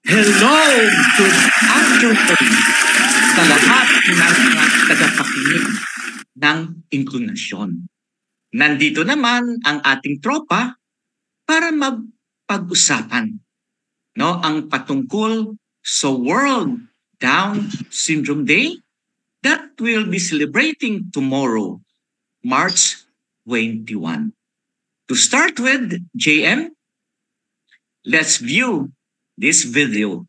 Hello! Good afternoon sa lahat ng mga tagapakinig ng Inklunasyon. Nandito naman ang ating tropa para magpag-usapan ang patungkol sa World Down Syndrome Day that we'll be celebrating tomorrow, March 21. To start with, JM, let's view this video.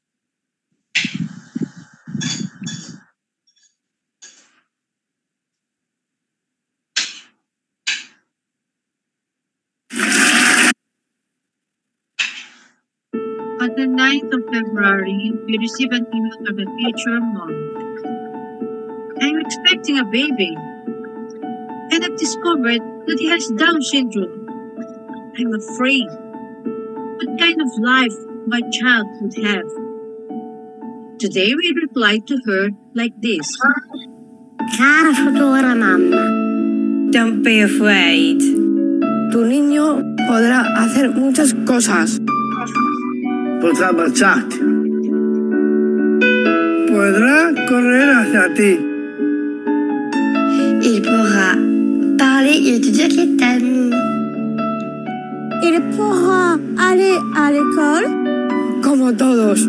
On the 9th of February, we received an email from a future mom. I'm expecting a baby, and I've discovered that he has Down syndrome. I'm afraid. What kind of life my child would have? Today we replied to her like this. Cara futura mamma, Don't be afraid. Tu niño podrá hacer muchas cosas. Podrá abrazarte. Podrá correr hacia ti. il pourra parler et te dire qu'il t'aime. Il pourra aller à l'école Como todos.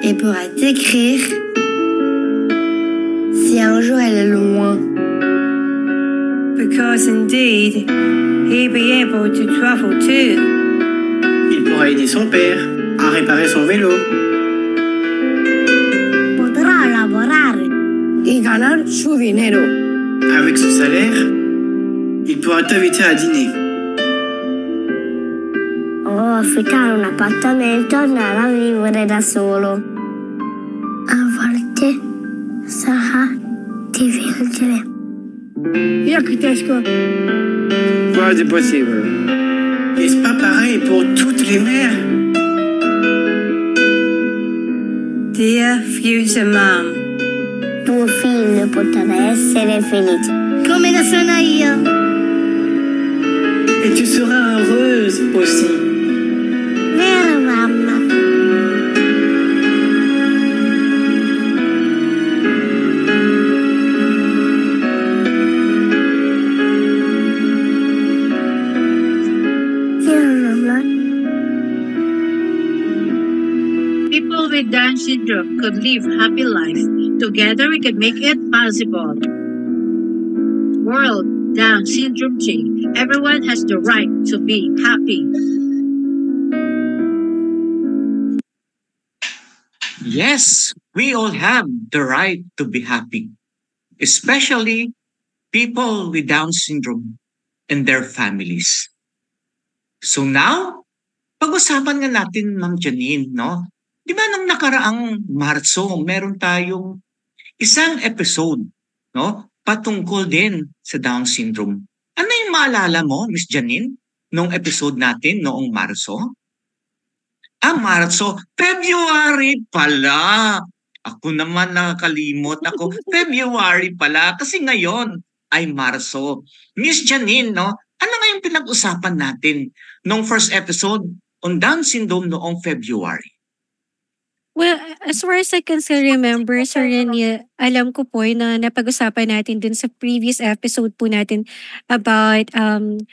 et pourra t'écrire si un jour elle est loin. Because indeed, he'll be able to travel too. Il pourra aider son père à réparer son vélo. Podrá lavorare Y ganar su dinero. Avec ce salaire, il pourra t'inviter à dîner. o affittare un appartamento e andare a vivere da solo. A volte sarà difficile. Jak ciężko. Quoi de possible? N'est-ce pas pareil pour toutes les mères? Dear future mom, Tuo figlio potrà essere felice. Come lo sono io. Et tu seras heureuse aussi. Vero, mamma? Vero, mamma? People with Down syndrome could live happy life. Together we can make it possible. World Down Syndrome Day. Everyone has the right to be happy. Yes, we all have the right to be happy, especially people with Down syndrome and their families. So now, pag-usapan nga natin, Ma'am Janine, no? Di ba nung nakaraang Marso, meron tayong isang episode, no? Patungkol din sa Down syndrome. Ano yung maalala mo, Miss Janine, nung episode natin noong Marso? Marso, February pala. Ako naman nakakalimot ako. February pala kasi ngayon ay Marso. Miss Janine, no? Ano nga yung pinag-usapan natin nung first episode on Down syndrome noong February? Well, as far as I can still remember, Sir Rene, alam ko po na napag-usapan natin dun sa previous episode po natin about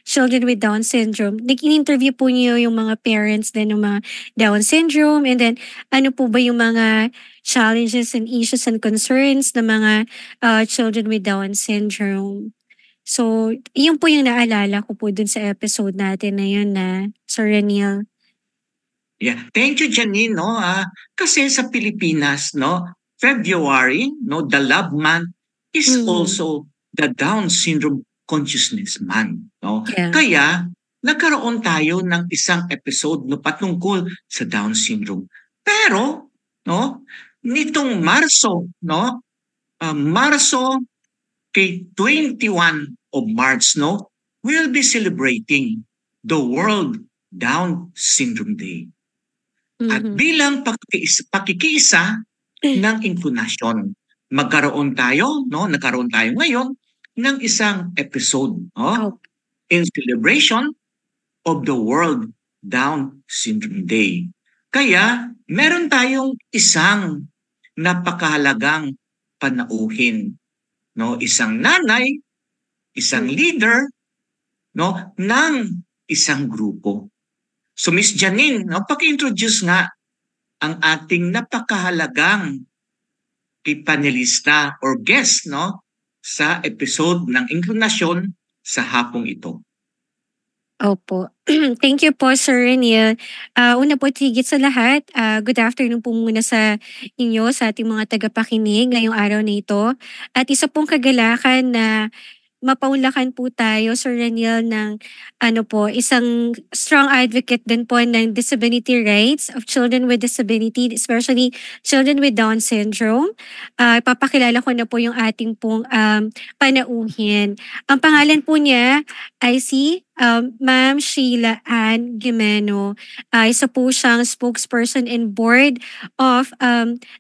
children with Down syndrome. Nag-interview po niyo yung mga parents din ng mga Down syndrome, and then ano po ba yung mga challenges and issues and concerns ng mga children with Down syndrome. So, yun po yung naalala ko po dun sa episode natin na yun na Sir Reniel. Yeah, thank you Janine, no? Kasi sa Pilipinas, no, February, no, the Love Month is also the Down Syndrome Consciousness Month, no? Yeah. Kaya nagkaroon tayo ng isang episode no patungkol sa Down syndrome. Pero, no, nitong Marso, no, Marso kay 21 of March, no, we'll be celebrating the World Down Syndrome Day. At bilang pakikiisa ng inklunasyon, nagkaroon tayo ngayon ng isang episode in celebration of the World Down Syndrome Day. Kaya meron tayong isang napakahalagang panauhin, no? Isang nanay, isang leader, no, ng isang grupo. So Miss Janine, no, paki-introduce nga ang ating napakahalagang panelista or guest, no, sa episode ng Inklinasyon sa hapong ito. Opo. Thank you po, Sir Reniel. Una po, higit sa lahat, good afternoon po muna sa inyo, sa ating mga tagapakinig ngayong araw na ito. At isa pong kagalakan na mapaunlakan po tayo, Sir Reniel, ng isang strong advocate din po ng disability rights of children with disability, especially children with Down syndrome. Ipapakilala ko na po yung ating pong panauhin. Ang pangalan po niya ay si Ma'am Sheila Ann Gimeno. Isa po siyang spokesperson and board of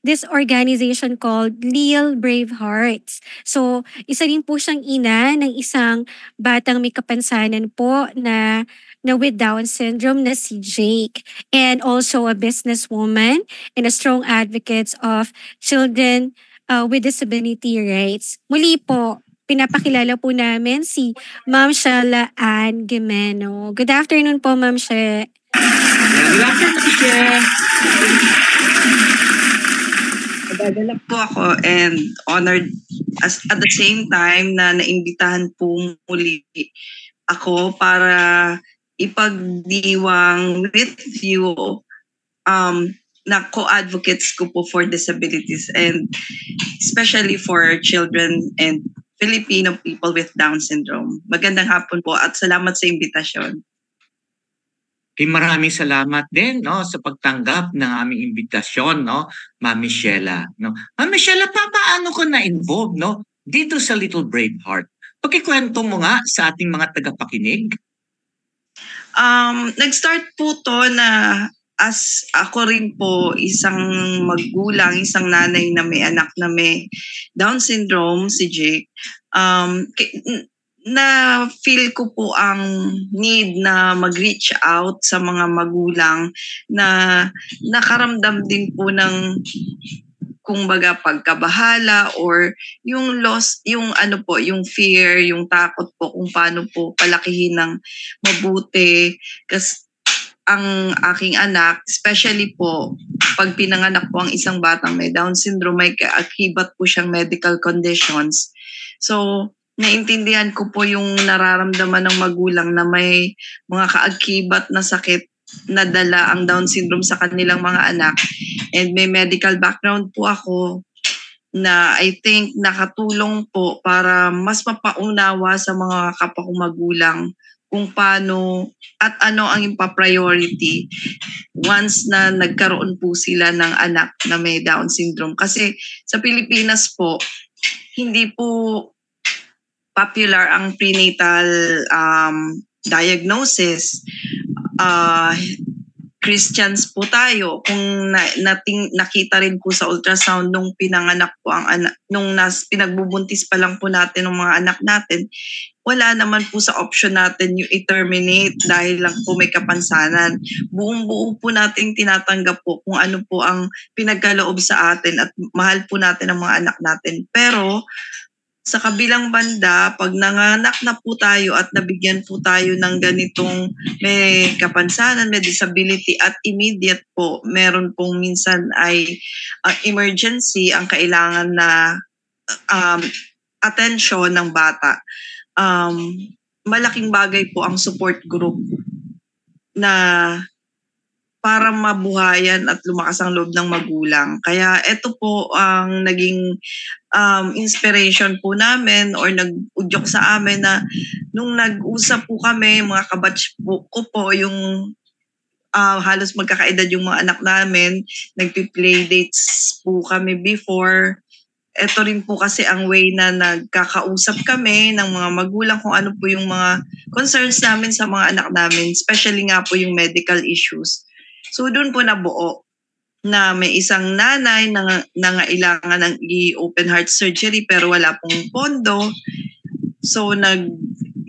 this organization called Lil Brave Hearts. So, isa rin po siyang ina ng isang batang may kapansanan po na with Down syndrome na si Jake. And also a businesswoman and a strong advocate of children with disability rights. Muli po, pinapakilala po namin si Ma'am Sheila Ann Gimeno. Good afternoon po, Ma'am She. Good afternoon, She. Nagagalak po ako and honored at the same time na naimbitahan po muli ako para ipagdiwang with you na co-advocates ko po for disabilities and especially for children and Filipino people with Down syndrome. Magandang hapon po at salamat sa imbitasyon. Maraming salamat din, no, sa pagtanggap ng aming imbitasyon, no, Ma'am Sheila, no. Ma'am Sheila, paano ko na-involve, no, dito sa Little Brave Heart? Pakikwento mo nga sa ating mga tagapakinig. Nag-start po to na as ako rin po isang magulang, isang nanay na may anak na may Down syndrome, si Jake, na feel ko po ang need na mag-reach out sa mga magulang na nakaramdam din po ng kumbaga pagkabahala or yung loss, yung yung fear, yung takot po kung paano po palakihin ng mabuti. Kasi ang aking anak, especially po pag pinanganak po ang isang batang may Down syndrome, may kaakibat po siyang medical conditions. So, naintindihan ko po yung nararamdaman ng magulang na may mga kaakibat na sakit na dala ang Down syndrome sa kanilang mga anak. And may medical background po ako na I think nakatulong po para mas mapaunawa sa mga kapwa kong magulang kung paano at ano ang ipa-priority once na nagkaroon po sila ng anak na may Down syndrome. Kasi sa Pilipinas po, hindi po popular ang prenatal diagnosis. Christians po tayo. Kung nakita rin po sa ultrasound nung pinanganak po ang anak, nung pinagbubuntis pa lang po natin ng mga anak natin, wala naman po sa option natin yung i-terminate dahil lang po may kapansanan. Buong-buo po natin tinatanggap po kung ano po ang pinagkaloob sa atin at mahal po natin ang mga anak natin. Pero sa kabilang banda, pag nanganak na po tayo at nabigyan po tayo ng ganitong may kapansanan, may disability at immediate po, meron pong minsan ay emergency ang kailangan na atensyon ng bata. Malaking bagay po ang support group na para mabuhayan at lumakas ang loob ng magulang. Kaya ito po ang naging inspiration po namin or nag-udyok sa amin na nung nag-usap po kami, mga kabatch ko po, yung halos magkakaedad yung mga anak namin, nagpi-play dates po kami before. Ito rin po kasi ang way na nagkakausap kami ng mga magulang kung ano po yung mga concerns namin sa mga anak namin, especially nga po yung medical issues. So doon po nabuo na may isang nanay na nangailangan ng open heart surgery pero wala pong pondo. So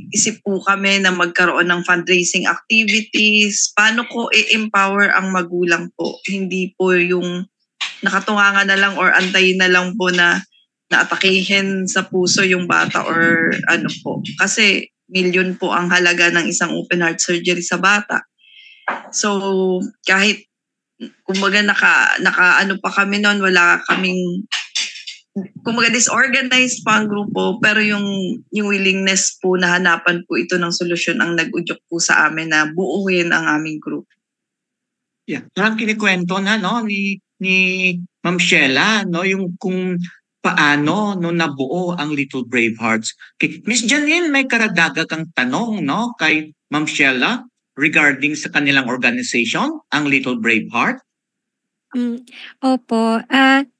nag-isip po kami na magkaroon ng fundraising activities. Paano ko i-empower ang magulang po? Hindi po yung nakatunga na lang or antayin na lang po na naatakihin sa puso yung bata or ano po. Kasi milyon po ang halaga ng isang open heart surgery sa bata. So kahit kumbaga naka ano pa kami noon, wala kaming kumbaga disorganized pa ang grupo, pero yung willingness po na hanapan po ito ng solusyon ang nag-udyok po sa amin na buuin ang aming group. Yeah, parang kinikwento na no ni Ma'am Sheila no yung kung paano no nabuo ang Little Bravehearts. Okay. Miss Janine, may karagdagang tanong no kay Ma'am Sheila regarding sa kanilang organization, ang Little Braveheart. Opo.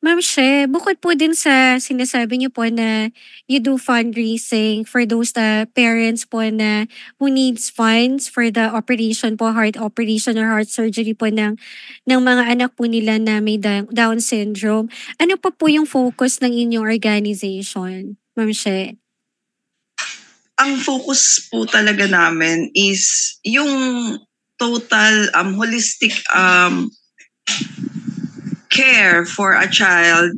Ma'am She, bukod po din sa sinasabi niyo po na you do fundraising for those parents po na who needs funds for the operation po, heart operation or heart surgery po ng mga anak po nila na may Down syndrome. Ano pa po yung focus ng inyong organization, Ma'am She? Ang focus po talaga namin is yung total holistic care for a child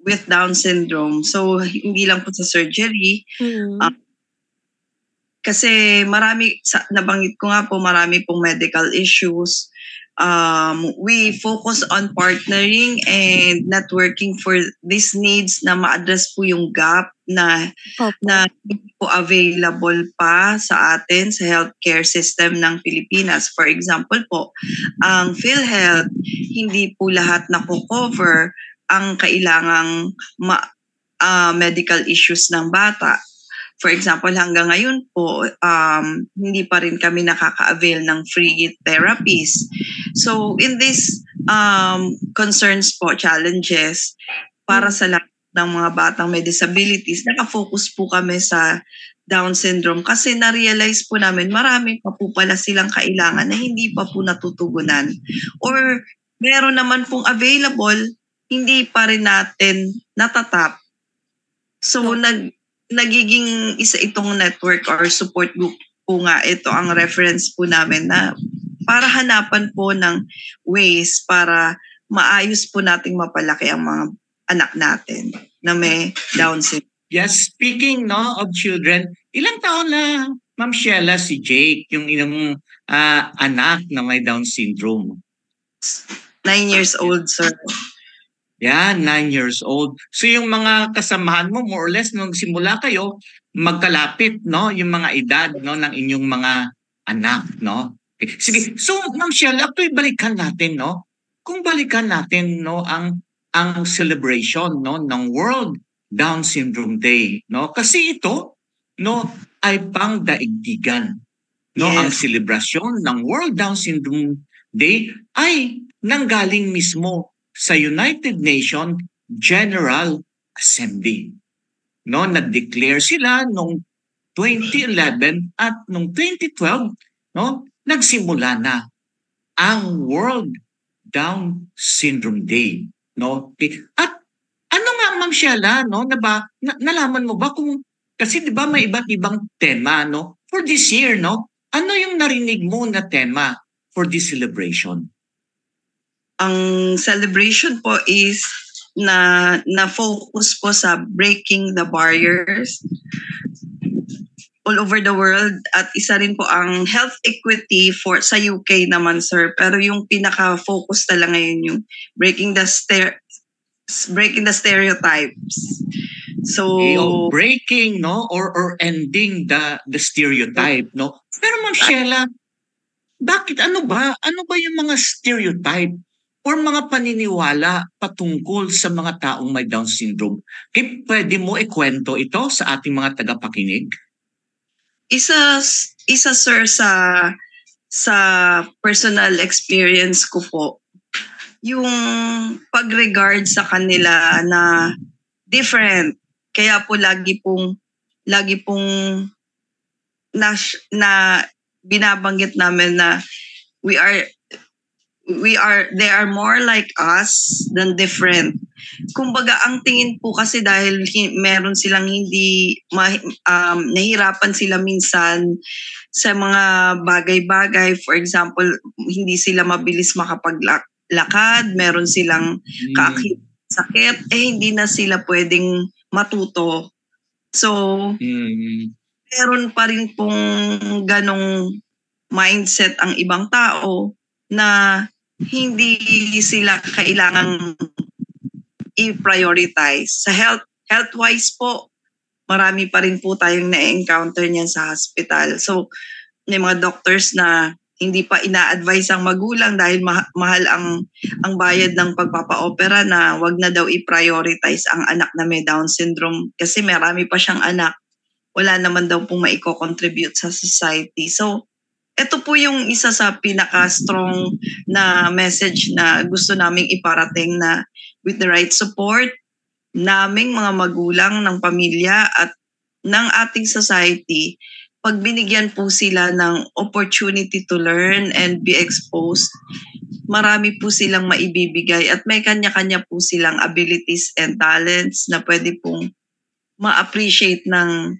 with Down syndrome. So, hindi lang po sa surgery. Kasi nabanggit ko nga po, marami pong medical issues. We focus on partnering and networking for these needs na ma-address po yung gap na hindi po available pa sa atin sa healthcare system ng Pilipinas. For example po, ang PhilHealth, hindi po lahat na-cover ang kailangang medical issues ng bata. For example, hanggang ngayon po, hindi pa rin kami nakaka-avail ng free therapies. So, in these concerns po, challenges, para sa lahat ng mga batang may disabilities, nakafocus po kami sa Down syndrome kasi na-realize po namin marami pa po pala silang kailangan na hindi pa po natutugunan. Or meron naman pong available, hindi pa rin natin natatap. So, nagiging isa itong network or support group po nga ito ang reference po namin na para hanapan po ng ways para maayos po nating mapalaki ang mga anak natin na may Down syndrome. Yes, speaking of children, ilang taon na Ma'am Sheila si Jake, yung ilang anak na may Down syndrome? 9 years old, sir. Yeah, 9 years old. So yung mga kasamahan mo, more or less, nung simula kayo, magkalapit, no? Yung mga edad, no? Ng inyong mga anak, no? Okay. Sige, so Ma'am Sheila, balikan natin, no? Kung balikan natin, no, ang celebration, no, ng World Down Syndrome Day, no? Kasi ito, no, ay pangdaigdigan, no? Yes. Ang selebrasyon ng World Down Syndrome Day ay nanggaling mismo sa United Nations General Assembly. No, nag-declare sila noong 2011 at noong 2012, no, nagsimula na ang World Down Syndrome Day, no? At ano nga Ma'am Sheila, no, nalaman mo ba kung kasi 'di ba may iba't ibang tema, no, for this year, no? Ano yung narinig mo na tema for this celebration? Ang celebration po is na focus po sa breaking the barriers all over the world at isa rin po ang health equity for sa UK naman, sir. Pero yung pinaka-focus talaga ngayon yung breaking the stereotypes. So breaking, no, or ending the stereotype, no. Pero Ma'am Sheila, bakit ano ba yung mga stereotype or mga paniniwala patungkol sa mga taong may Down syndrome? Kaya pwede mo ikwento ito sa ating mga tagapakinig? Isa sir sa personal experience ko po, yung pag-regard sa kanila na different. Kaya po lagi pong na binabanggit namin na we are they are more like us than different. Kumbaga, ang tingin po kasi dahil meron silang hindi, nahirapan sila minsan sa mga bagay-bagay. For example, hindi sila mabilis makapaglakad, meron silang sakit, hindi na sila pwedeng matuto. So, meron pa rin pong ganong mindset ang ibang tao na hindi sila kailangang i-prioritize. Sa health-wise po, marami pa rin po tayong na-encounter niyan sa hospital. So, may mga doctors na hindi pa ina-advise ang magulang dahil mahal ang bayad ng pagpapa-opera na wag na daw i-prioritize ang anak na may Down syndrome kasi marami pa siyang anak. Wala naman daw pong maiko-contribute sa society. So, ito po yung isa sa pinaka-strong na message na gusto naming iparating na with the right support naming mga magulang ng pamilya at ng ating society, pag binigyan po sila ng opportunity to learn and be exposed, marami po silang maibibigay at may kanya-kanya po silang abilities and talents na pwede pong ma-appreciate ng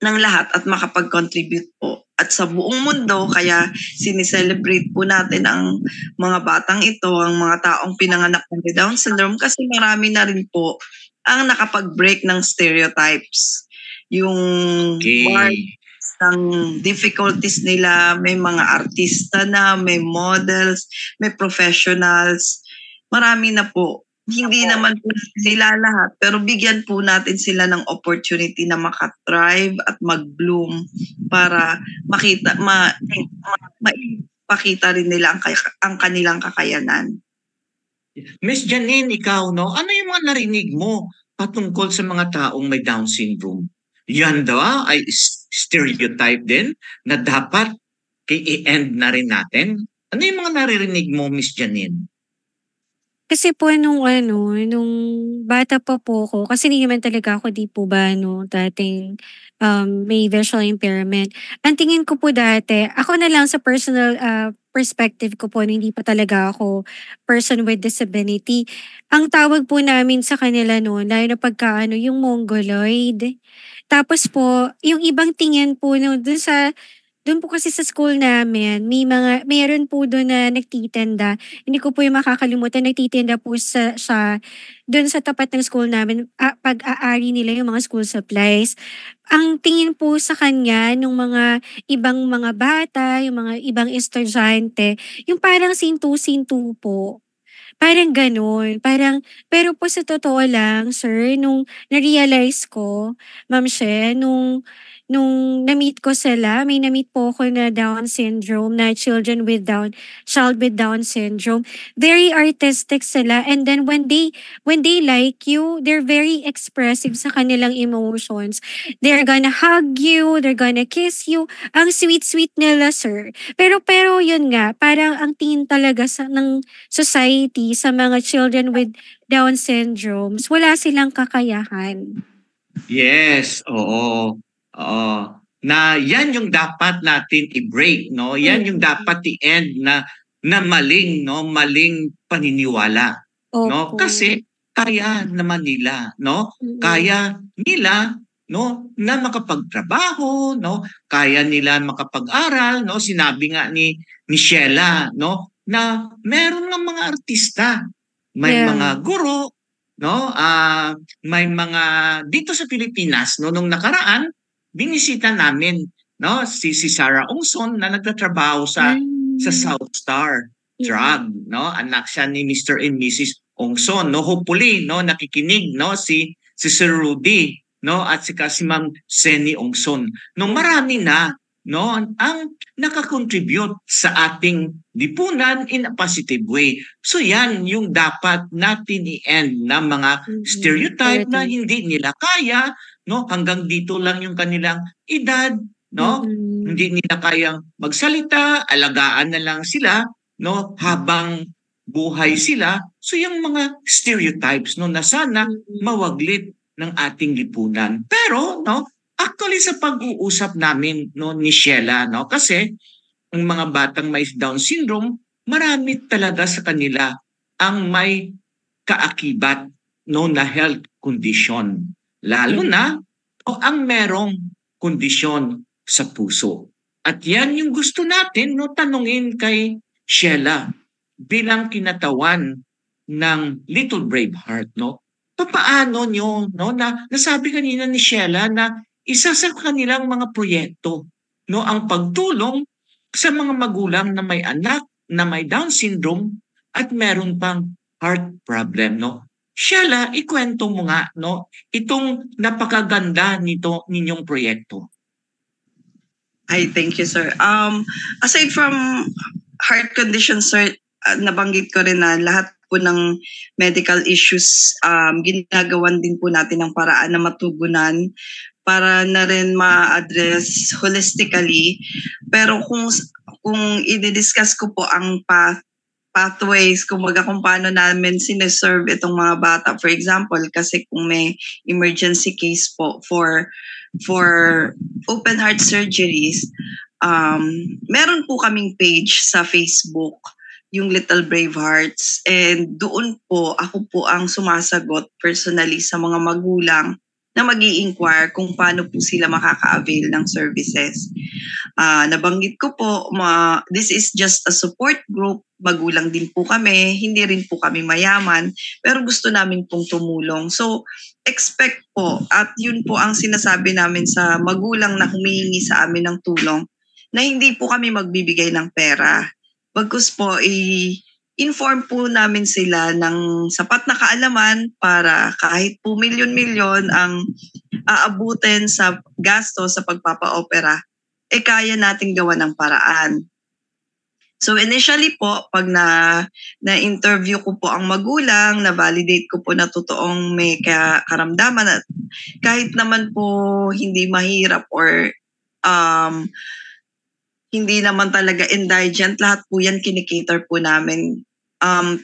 lahat at makapag-contribute po. At sa buong mundo, kaya sineselebrate po natin ang mga batang ito, ang mga taong pinanganak ng Down syndrome kasi marami na rin po ang nakapag-break ng stereotypes. Yung ng difficulties nila, may mga artista na, may models, may professionals, marami na po. Hindi naman po sila lahat, pero bigyan po natin sila ng opportunity na maka-thrive at mag-bloom para maipakita rin nila ang kanilang kakayanan. Miss Janine, ikaw, no? Ano yung mga narinig mo patungkol sa mga taong may Down syndrome? Yan daw ay stereotype din na dapat i-end na rin natin. Ano yung mga naririnig mo, Miss Janine? Kasi po nung bata pa po ako, kasi hindi naman talaga ako dating may visual impairment. Ang tingin ko po dati, ako na lang sa personal perspective ko po, hindi pa talaga ako person with disability. Ang tawag po namin sa kanila noon, lalo na pagka yung mongoloid. Tapos po, yung ibang tingin po doon po kasi sa school namin, mayroon po doon na nagtitinda. Hindi ko po yung makakalimutan, nagtitinda po siya doon sa tapat ng school namin, pag-aari nila yung mga school supplies. Ang tingin po sa kanya, nung mga ibang mga bata, yung mga ibang estudyante, yung parang sintu-sintu po. Parang ganun. Pero po sa totoo lang, sir, nung na-realize ko, Ma'am She, nung na-meet ko sila, may na-meet po ako na Down syndrome, na child with Down syndrome. Very artistic sila, and then when they like you, they're very expressive sa kanilang emotions. They're gonna hug you, they're gonna kiss you. Ang sweet-sweet nila, sir. Pero yun nga, parang ang tingin talaga ng society sa mga children with Down syndromes, wala silang kakayahan. Yes, oo. Na yan yung dapat natin i-break, no? Yan yung dapat i-end na maling, no? Maling paniniwala, no? Kasi kaya naman nila, no? Kaya nila, no, na makapagtrabaho, no? Kaya nila makapag-aral, no? Sinabi nga ni Sheila, no, na meron ng mga artista, may mga guro, no? May mga dito sa Pilipinas, no, nung nakaraan binisita namin, no, si Sarah Ongson na nagtatrabaho sa South Star Drug, no, anak siya ni Mr. and Mrs. Ongson, no. Hopefully, no, nakikinig, no, si Sir Rudy, no, at si Ma'am Seni Ongson. No, marami na, no, ang nakakontribute sa ating lipunan in a positive way. So yan yung dapat natin i-end na mga stereotype na hindi nila kaya, no, hanggang dito lang yung kanilang edad, no, hindi nila kayang magsalita, alagaan na lang sila, no, habang buhay sila. So yung mga stereotypes, no, na sana mawaglit ng ating lipunan. Pero, no, actually sa pag-uusap namin, no, ni Sheila, no, kasi ang mga batang may Down syndrome, marami talaga sa kanila ang may kaakibat na health condition. Lalo na ang merong kondisyon sa puso. At yan yung gusto natin tanungin kay Sheila bilang kinatawan ng Little Brave Heart. Paano nyo, nasabi kanina ni Sheila na isa sa kanilang mga proyekto, ang pagtulong sa mga magulang na may anak na may Down syndrome at meron pang heart problem. Sheila, ikwento mo nga itong napakaganda ninyong proyekto. Ay, thank you, sir. Aside from heart condition, sir, nabanggit ko rin na lahat po ng medical issues, ginagawan din po natin ng paraan na matugunan para na rin ma-address holistically. Pero kung i-discuss ko po ang pathways, kung paano namin sineserve itong mga bata. For example, kasi kung may emergency case po for open heart surgeries, meron po kaming page sa Facebook, yung Little Brave Hearts. And doon po, ako po ang sumasagot personally sa mga magulang na mag-i-inquire kung paano po sila makaka-avail ng services. Nabanggit ko po, this is just a support group. Magulang din po kami, hindi rin po kami mayaman, pero gusto namin pong tumulong. So, expect po, at yun po ang sinasabi namin sa magulang na humihingi sa amin ng tulong, na hindi po kami magbibigay ng pera. Bagkus po, inform po namin sila ng sapat na kaalaman para kahit po milyon-milyon ang aabutin sa gasto sa pagpapa-opera, kaya nating gawa ng paraan. So initially po, pag na-interview ko po ang magulang, na-validate ko po na totoong may karamdaman at kahit naman po hindi mahirap or hindi naman talaga indigent, lahat po yan kinikater po namin.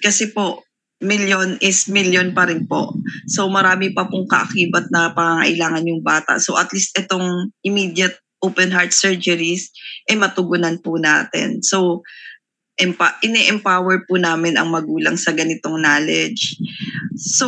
Kasi po, million is million pa rin po. So marami pa pong kaakibat na pangangailangan yung bata. So at least itong immediate open heart surgeries, matugunan po natin. So ini-empower po namin ang magulang sa ganitong knowledge. So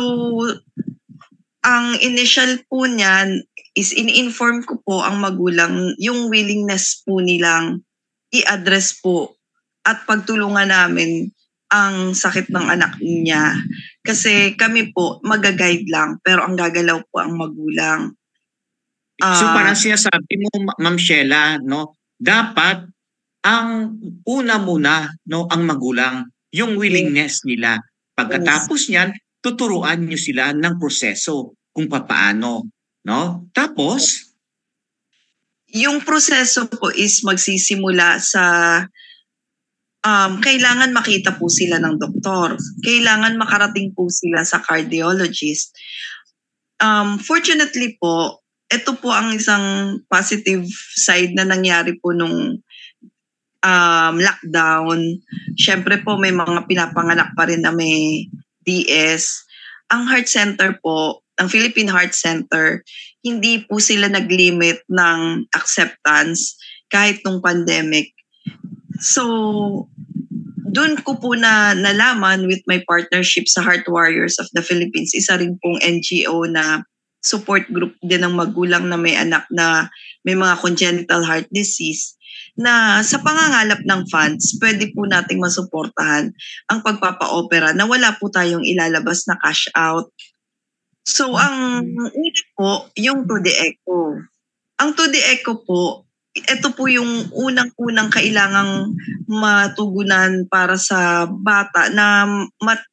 ang initial po niyan is ini-inform ko po ang magulang yung willingness po nilang i-address po at pagtulungan namin ang sakit ng anak niya. Kasi kami po, mag-guide lang, pero ang gagalaw po ang magulang. So parang sinasabi mo, Ma'am Sheila, dapat ang una muna, ang magulang, yung willingness nila. Pagkatapos niyan, tuturuan niyo sila ng proseso kung paano. Tapos, yung proseso po is magsisimula sa kailangan makita po sila ng doktor. Kailangan makarating po sila sa cardiologist. Fortunately po, ito po ang isang positive side na nangyari po nung lockdown. Siyempre po may mga pinapanganak pa rin na may DS. Ang heart center po, ang Philippine Heart Center, hindi po sila nag-limit ng acceptance kahit nung pandemic. So, doon ko po nalaman with my partnership sa Heart Warriors of the Philippines, isa rin pong NGO na support group din ng magulang na may anak na may mga congenital heart disease, na sa pangangalap ng funds, pwede po nating masuportahan ang pagpapa-opera na wala po tayong ilalabas na cash out. So, ang una po, yung 2D Echo. Ang 2D Echo po, ito po yung unang-unang kailangang matugunan para sa bata na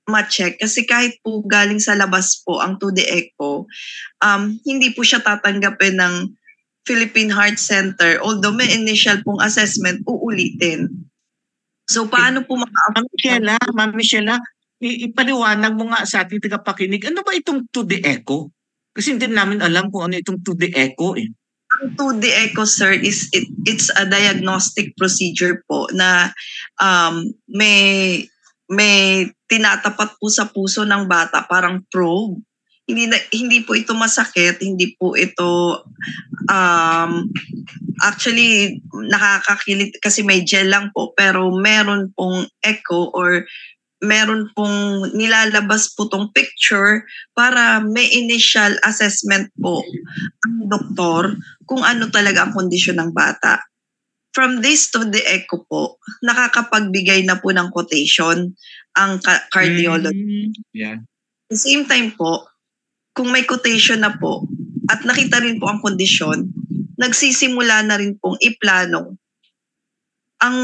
ma-check. Kasi kahit po galing sa labas po ang 2D Echo, hindi po siya tatanggapin ng Philippine Heart Center. Although may initial pong assessment, uulitin. So, paano po Ma'am Michela, ipaliwanag mo nga sa ating tagapakinig, ano ba itong 2D Echo? Kasi hindi namin alam kung ano itong 2D Echo eh. Ang 2D Echo, sir, it's a diagnostic procedure po na may tinatapat po sa puso ng bata, parang probe. hindi po ito masakit, hindi po ito actually nakakakilit kasi may gel lang po, pero meron pong echo or meron pong nilalabas po tong picture para may initial assessment po ang doktor kung ano talaga ang kondisyon ng bata. From this to the echo po, nakakapagbigay na po ng quotation ang cardiologist. Yeah. At the same time po, kung may quotation na po at nakita rin po ang kondisyon, nagsisimula na rin pong iplano ang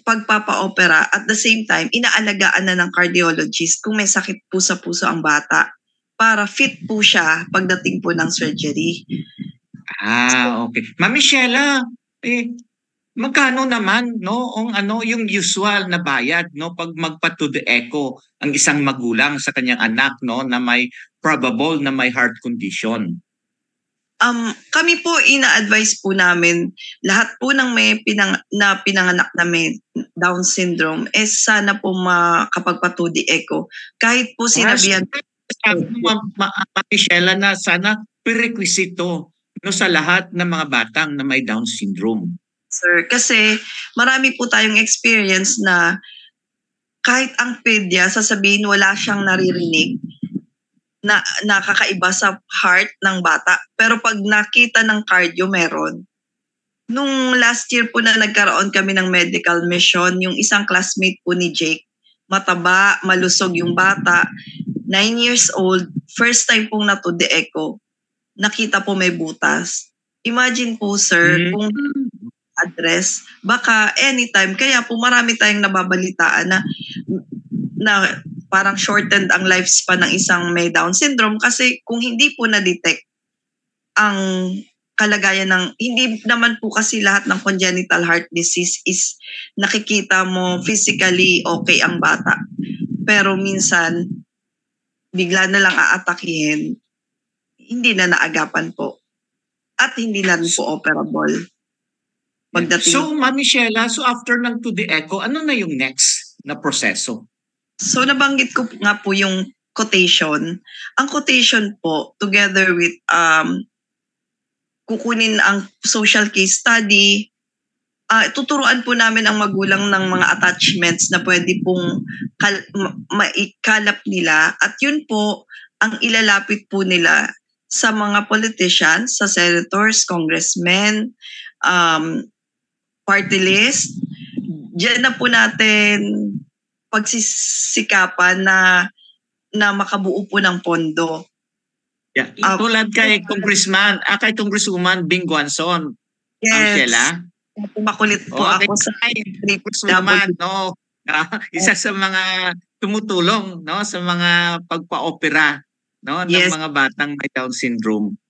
pagpapa-opera. At the same time, inaalagaan na ng cardiologist kung may sakit po sa puso ang bata para fit po siya pagdating po ng surgery. Okay. Ma'am Michela, magkano naman yung usual na bayad pag magpa to the echo ang isang magulang sa kanyang anak na may probable na may heart condition? Kami po ina-advise po namin lahat po ng may pinanganak na may Down syndrome sana po makapagpa-2 the echo. Kahit po sinabihan Michela na sana prerequisito sa lahat ng mga batang na may Down syndrome. Sir, kasi marami po tayong experience na kahit ang pedya sasabihin wala siyang naririnig na nakakaiba sa heart ng bata. Pero pag nakita ng cardio, meron. Nung last year po na nagkaroon kami ng medical mission, yung isang classmate po ni Jake, mataba, malusog yung bata, 9 years old, first time pong na to the echo, nakita po may butas. Imagine po, sir, kung address, baka anytime, kaya po marami tayong nababalitaan na parang shortened ang lifespan ng isang may Down syndrome kasi kung hindi po na-detect ang kalagayan hindi naman po kasi lahat ng congenital heart disease is nakikita mo physically okay ang bata. Pero minsan, bigla na lang aatakihin, hindi na naagapan po. At hindi na rin po operable. So, Ma'am Michela, after ng to the echo, ano na yung next na proseso? So nabanggit ko nga po yung quotation. Ang quotation po, together with kukunin ang social case study, tuturuan po namin ang magulang ng mga attachments na pwede pong maikalap nila. At yun po, ang ilalapit po nila sa mga politicians, sa senators, congressmen, party list. Diyan na po natin pagsisikapan na makabuo po ng pondo. Yeah. Tulad kay Congresswoman Bing Guanzon. Yes. Angela. Makulit po ako sa Congresswoman, isa sa mga tumutulong sa mga pagpa-opera ng mga batang may Down syndrome.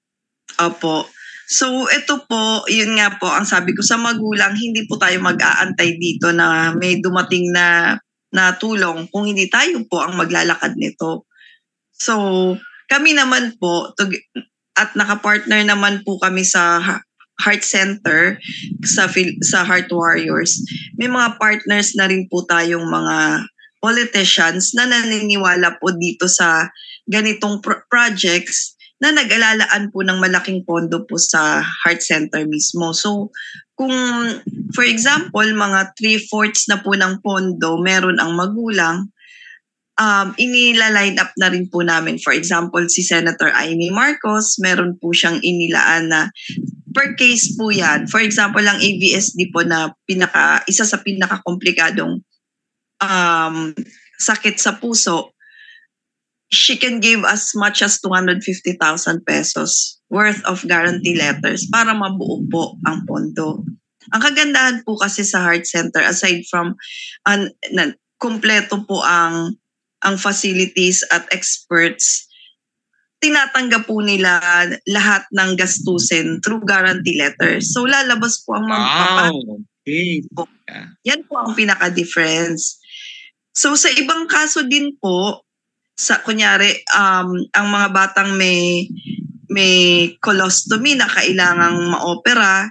Opo. So ito po, yun nga po ang sabi ko sa magulang, hindi po tayo mag-aantay dito na may dumating na tulong kung hindi tayo po ang maglalakad nito. So, kami naman po, at nakapartner naman po kami sa Heart Center, sa Heart Warriors. May mga partners na rin po tayong mga politicians na naniniwala po dito sa ganitong projects na nag-alalaan po ng malaking pondo po sa Heart Center mismo. So, kung for example, mga 3/4 na po ng pondo meron ang magulang, inila-line up na rin po namin. For example, si Senator Amy Marcos, meron po siyang inilaan na per case po yan. For example, ang AVSD po na isa sa pinaka-komplikadong sakit sa puso, she can give as much as 250,000 pesos worth of guarantee letters para mabuo po ang pondo. Ang kagandahan po kasi sa Heart Center, aside from kumpleto po ang facilities at experts, tinatanggap po nila lahat ng gastusin through guarantee letters. So lalabas po ang okay. Yan po ang pinaka-difference. So sa ibang kaso din po, kunyari, ang mga batang may colostomy na kailangang ma-opera,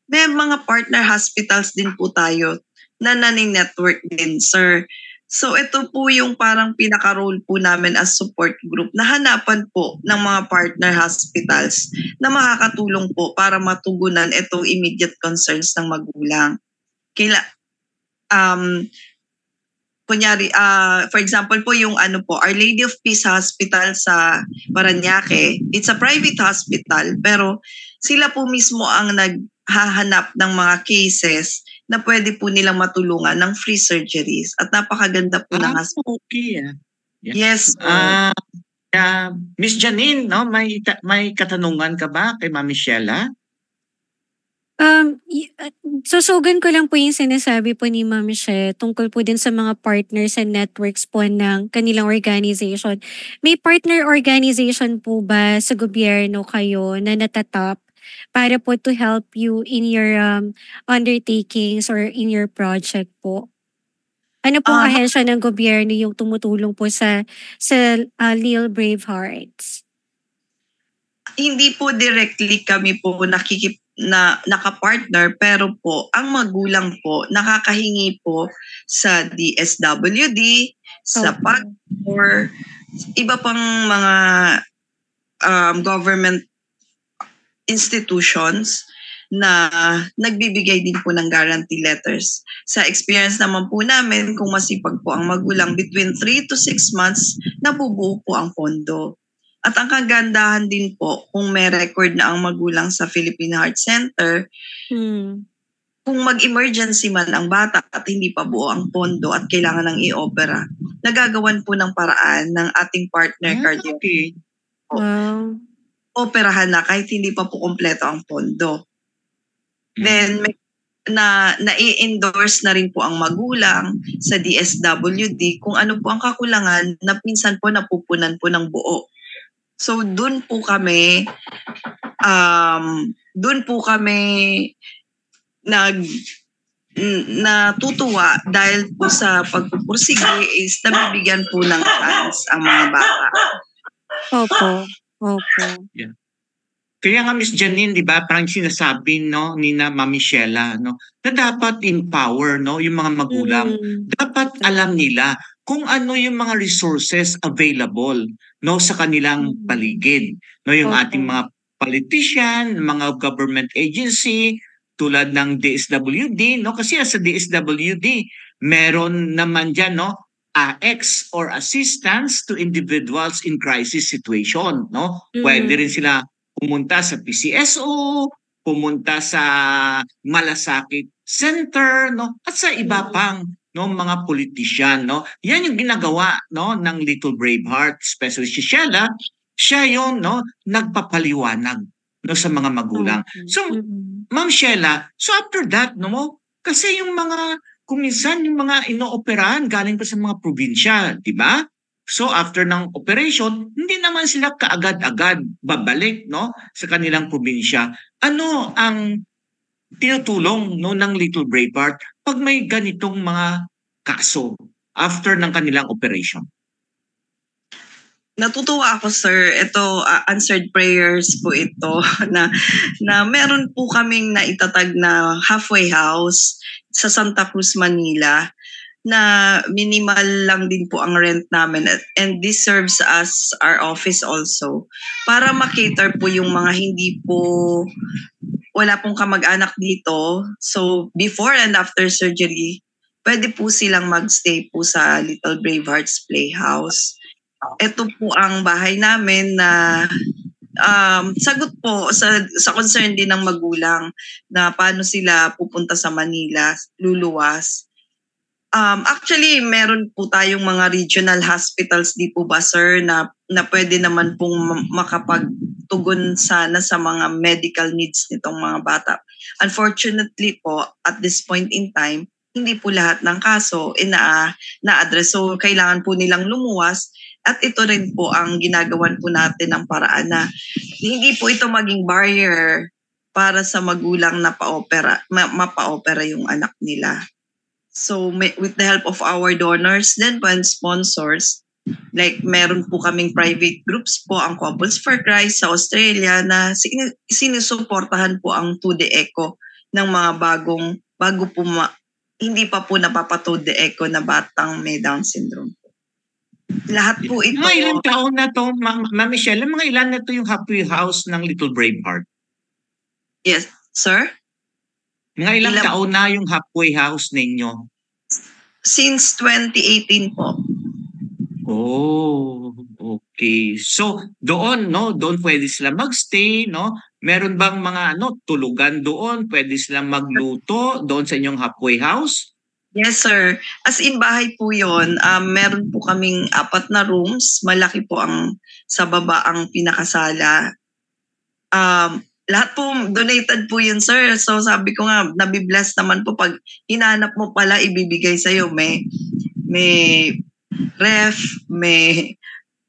may mga partner hospitals din po tayo na nani-network din, sir. So ito po yung parang pinaka-role po namin as support group na hanapan po ng mga partner hospitals na makakatulong po para matugunan itong immediate concerns ng magulang. Kunyari, for example po yung Our Lady of Peace Hospital sa Parañaque, it's a private hospital pero sila po mismo ang naghahanap ng mga cases na pwede po nilang matulungan ng free surgeries. At napakaganda po ng hospital. Okay. Yes. Miss Janine, no, may katanungan ka ba kay Ma'am Michela? Susugan ko lang po yung sinasabi po ni Ma'am She tungkol po din sa mga partners and networks po ng kanilang organization. May partner organization po ba sa gobyerno kayo na natatap para po to help you in your undertakings or in your project po? Ano pong ahensya ng gobyerno yung tumutulong po sa Little Brave Hearts? Hindi po directly kami po nakapartner pero po ang magulang po nakakahingi po sa DSWD, sa PAGCOR, iba pang mga government institutions na nagbibigay din po ng guarantee letters. Sa experience naman po namin, kung masipag po ang magulang, between 3 to 6 months, nabubuo po ang pondo. At ang kagandahan din po, kung may record na ang magulang sa Philippine Heart Center, kung mag-emergency man ang bata at hindi pa buo ang pondo at kailangan ng i-opera, nagagawan po ng paraan ng ating partner cardiologist. Wow. Operahan na kahit hindi pa po kompleto ang pondo. Then, na-i-endorse na rin po ang magulang sa DSWD kung ano po ang kakulangan na pinsan po napupunan po ng buo. So, dun po kami natutuwa dahil po sa pagpupursige is nabibigyan po ng chance ang mga bata. Opo. Yeah. Kaya nga Miss Janine, di ba, parang sinasabi ni na Ma'am Michela, na dapat empower yung mga magulang. Dapat alam nila kung ano yung mga resources available sa kanilang paligid. Yung ating mga politician, mga government agency, tulad ng DSWD, kasi sa DSWD, meron naman dyan, AX or assistance to individuals in crisis situation, Pwede rin sila pumunta sa PCSO, pumunta sa Malasakit Center, at sa iba pang mga politician, Yan yung ginagawa ng Little Brave Heart, especially si Sheila. Siya yung nagpapaliwanag sa mga magulang. So, Ma'am Sheila, so after that, kasi yung mga kung minsan yung mga inooperahan galing pa sa mga probinsya, di ba? So after ng operation, hindi naman sila kaagad-agad babalik sa kanilang probinsya. Ano ang tinutulong ng Little Brave Heart pag may ganitong mga kaso after ng kanilang operation? Natutuwa ako, sir. Ito, answered prayers po ito na meron po kaming naitatag na halfway house sa Santa Cruz, Manila na minimal lang din po ang rent namin and this serves as our office also para makater po yung mga hindi po wala pong kamag-anak dito. So before and after surgery, pwede po silang magstay po sa Little Brave Hearts Playhouse. Ito po ang bahay namin na sagot po sa concern din ng magulang na paano sila pupunta sa Manila, luluwas. Actually, meron po tayong mga regional hospitals di po ba, sir, na pwede naman pong makapagtugon sana sa mga medical needs nitong mga bata. Unfortunately po, at this point in time, hindi po lahat ng kaso na-address. So, kailangan po nilang lumuwas. At ito rin po ang ginagawan po natin ng paraan na hindi po ito maging barrier para sa magulang na mapaopera yung anak nila. So with the help of our donors then and sponsors, like meron po kaming private groups po, ang Couples for Christ sa Australia na sinusuportahan po ang 2D Echo ng mga bago po hindi pa po napapatod de echo na batang may Down syndrome. Lahat po ito. Mga ilang taon na to, Ma'am Michelle, mga ilan na to yung halfway house ng Little Brave Heart? Yes, sir? Mga ilang taon na yung halfway house ninyo? Since 2018 po. Oh, okay. So, doon, no? Doon pwede sila magstay, no? Meron bang mga tulugan doon? Pwede sila magluto doon sa inyong halfway house? Yes, sir. As in, bahay po yun. Meron po kaming 4 na rooms. Malaki po sa baba ang pinakasala. Lahat po donated po yun, sir. So sabi ko nga, nabibless naman po pag hinanap mo pala, ibibigay sa'yo. May ref, may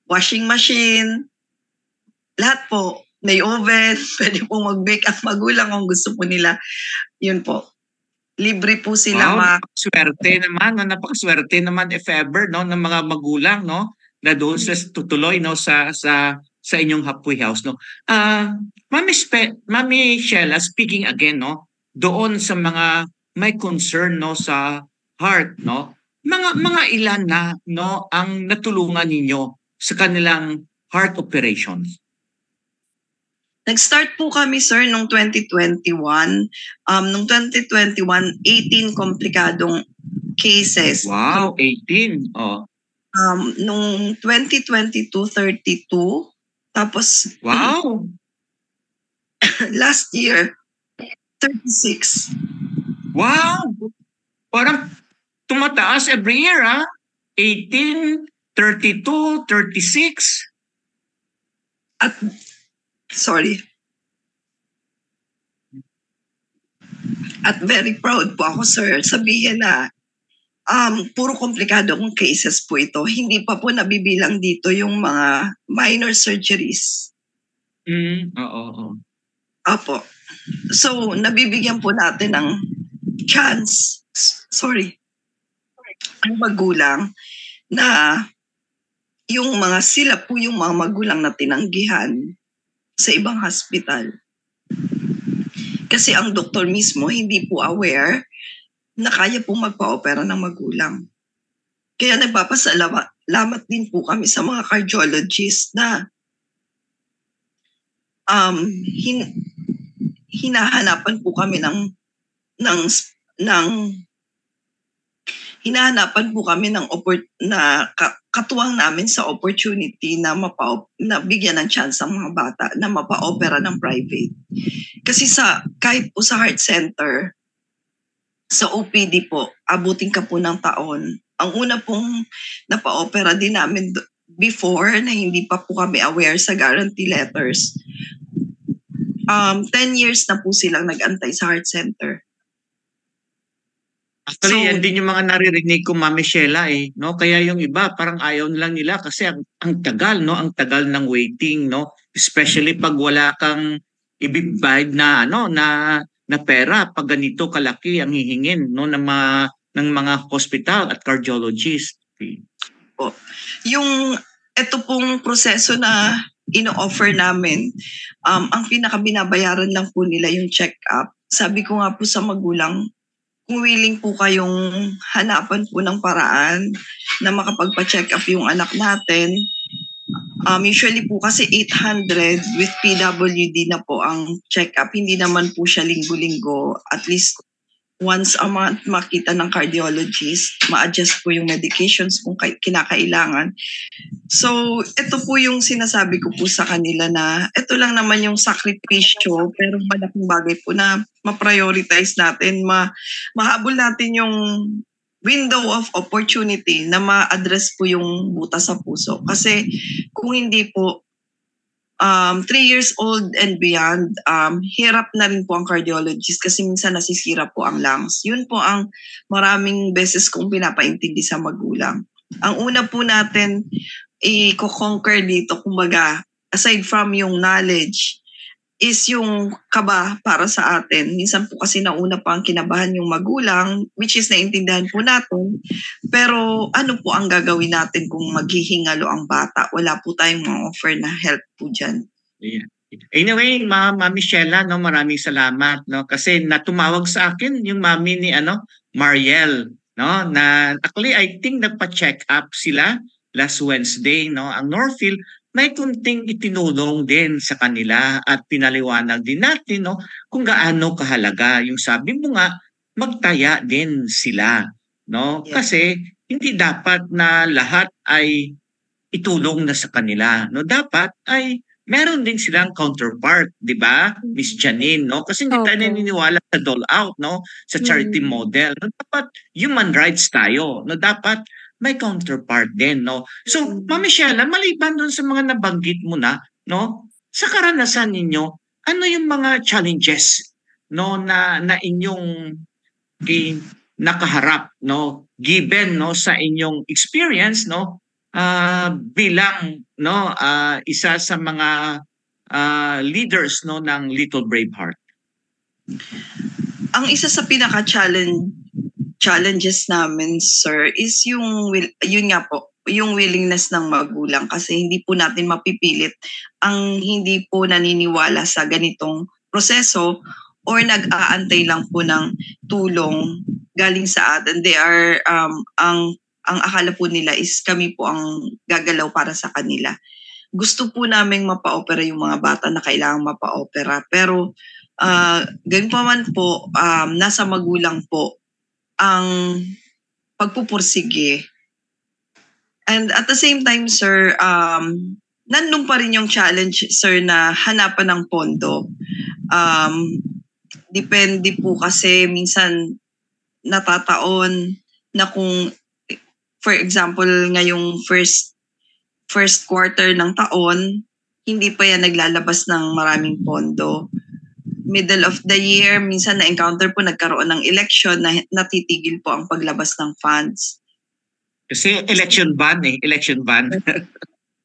washing machine. Lahat po. May oven. Pwede po mag-bake ang magulang kung gusto po nila. Yun po. Libre po sila. Napakaswerte naman, napakaswerte naman if ever, no, ng mga magulang, no, na doon sila tutuloy, no, sa inyong halfway house, no. Mami Sheila, speaking again, no, doon sa mga may concern, no, sa heart, no, mga ilan na, no, ang natulungan ninyo sa kanilang heart operations? Nag-start po kami, sir, noong 2021. Noong 2021, 18 komplikadong cases. Wow, 18. Oh. Noong 2022, 32. Tapos, wow. Last year, 36. Wow! Parang tumataas every year, ha? 18, 32, 36. At very proud po ako, sir. Sabihin na puro komplikadong cases po ito. Hindi pa po nabibilang dito yung mga minor surgeries. Oo. Apo. So, nabibigyan po natin ng chance, ang magulang na sila po yung mga magulang na tinanggihan sa ibang hospital. Kasi ang doktor mismo hindi po aware na kaya po magpa-opera ng magulang. Kaya nagpapasalamat din po kami sa mga cardiologist na hinahanapan po kami katuwang namin sa opportunity na bigyan ng chance ang mga bata na mapa-opera ng private. Kasi kahit po sa heart center, sa OPD po, abutin ka po ng taon. Ang una pong napa-opera din namin before na hindi pa po kami aware sa guarantee letters. 10 years na po silang nag-antay sa heart center. Actually, yan din yung mga naririnig ko, Ma'am Sheila, no? Kaya yung iba, parang ayaw lang nila kasi ang tagal, no? Ang tagal ng waiting, no? Especially pag wala kang ibibide na, na pera, pag ganito kalaki ang hihingin, no? ng mga hospital at cardiologist. Po. Ito pong proseso na ino-offer namin, ang pinakabinabayaran lang po nila yung check-up. Sabi ko nga po sa magulang, kung willing po kayong hanapan po ng paraan na makapagpa-check up yung anak natin, usually po kasi 800 with PWD na po ang check up. Hindi naman po siya linggo-linggo. At least once a month makita ng cardiologist, ma-adjust po yung medications kung kinakailangan. So, ito po yung sinasabi ko po sa kanila na ito lang naman yung sakripisyo pero malaking bagay po na ma-prioritize natin, mahabol natin yung window of opportunity na ma-address po yung butas sa puso. Kasi kung hindi po 3 years old and beyond, hirap na rin po ang cardiologist kasi minsan nasisira po ang lungs. Yun po ang maraming beses kong pinapaintindi sa magulang. Ang una po natin i-conquer dito, kumbaga, aside from yung knowledge, is yung kaba para sa atin. Minsan po kasi nauna pa ang kinabahan yung magulang, which is naintindihan po natin. Pero ano po ang gagawin natin kung maghihingalo ang bata? Wala po tayong mga offer na help po dyan. Yeah. Anyway, Mami Sheila, no, maraming salamat, no, kasi natumawag sa akin yung mami ni Mariel, no, na actually I think nagpa-check up sila last Wednesday, no. Ang Northfield may kunting itinulong din sa kanila at pinaliwanag din natin, no, kung gaano kahalaga yung sabi mo nga magtaya din sila, no, kasi hindi dapat na lahat ay itulong na sa kanila, no, dapat ay meron din silang counterpart, di ba, Miss Janine, no? Kasi hindi tayo naniniwala sa dole out, no? Sa charity model. No? Dapat human rights tayo, no? Dapat may counterpart din, no? So, Mami Sheila, maliban doon sa mga nabanggit mo na, no? Sa karanasan ninyo, ano yung mga challenges, no, na inyong nakaharap, no? Given, no, sa inyong experience, no? Bilang, no, isa sa mga leaders, no, ng Little Braveheart. Ang isa sa challenges namin, sir, is yun nga po, yung willingness ng magulang, kasi hindi po natin mapipilit ang hindi po naniniwala sa ganitong proseso or nag-aantay lang po ng tulong galing sa atin. They are ang akala po nila is kami po ang gagalaw para sa kanila. Gusto po naming mapa-opera yung mga bata na kailangang mapa-opera. Pero ganun pa man po, nasa magulang po ang pagpupursige. And at the same time, sir, nandun pa rin yung challenge, sir, na hanapan ng pondo. Depende po kasi minsan natataon na kung for example, ngayong first quarter ng taon, hindi pa yan naglalabas ng maraming pondo. Middle of the year, minsan na-encounter po, nagkaroon ng election na natitigil po ang paglabas ng funds. Kasi election ban.